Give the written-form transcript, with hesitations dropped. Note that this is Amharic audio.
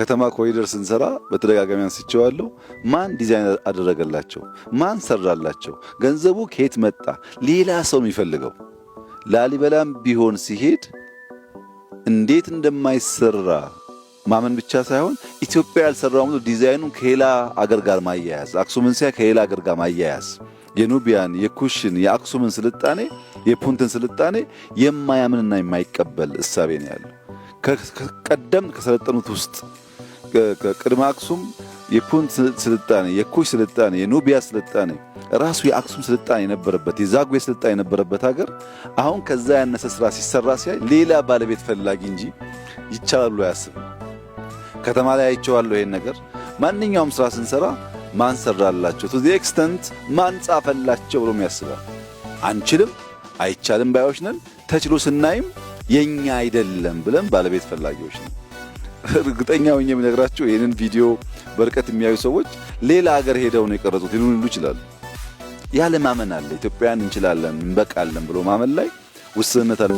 ከተማ ኮሪደር ስንሰራ በተደጋጋሚ አንስቼዋለሁ። ማን ዲዛይን አደረገላቸው? ማን ሰራላቸው? ገንዘቡ ከየት መጣ? ሌላ ሰው የሚፈልገው ላሊበላም ቢሆን ሲሄድ እንዴት እንደማይሰራ ማመን ብቻ ሳይሆን ኢትዮጵያ ያልሰራው ሙሉ ዲዛይኑን ከሌላ አገር ጋር ማያያዝ፣ አክሱምን ሲያ ከሌላ አገር ጋር ማያያዝ፣ የኑቢያን፣ የኩሽን፣ የአክሱምን ስልጣኔ፣ የፑንትን ስልጣኔ የማያምንና የማይቀበል እሳቤ ነው ያለው። ቀደም ከሰለጠኑት ውስጥ ከቅድመ አክሱም የፑንት ስልጣኔ፣ የኩሽ ስልጣኔ፣ የኑቢያ ስልጣኔ ራሱ የአክሱም ስልጣኔ የነበረበት የዛጉዌ ስልጣኔ የነበረበት ሀገር አሁን ከዛ ያነሰ ስራ ሲሰራ ሲያይ ሌላ ባለቤት ፈላጊ እንጂ ይቻላል ብሎ አያስብም። ከተማ ላይ አይቼዋለሁ ይሄን ነገር። ማንኛውም ስራ ስንሰራ ማን ሰራላቸው to the extent ማን ጻፈላቸው ብሎ ያስባል። አንችልም አይቻልም ባዮች ነን። ተችሎ ስናይም የኛ አይደለም ብለን ባለቤት ፈላጊዎች ነን። እርግጠኛ ሆኜ የምነግራችሁ ይሄንን ቪዲዮ በርቀት የሚያዩ ሰዎች ሌላ ሀገር ሄደው ነው የቀረጹት ሊሉ ይችላሉ። ያለ ማመን አለ። ኢትዮጵያን እንችላለን እንበቃለን ብሎ ማመን ላይ ውስንነት አለ።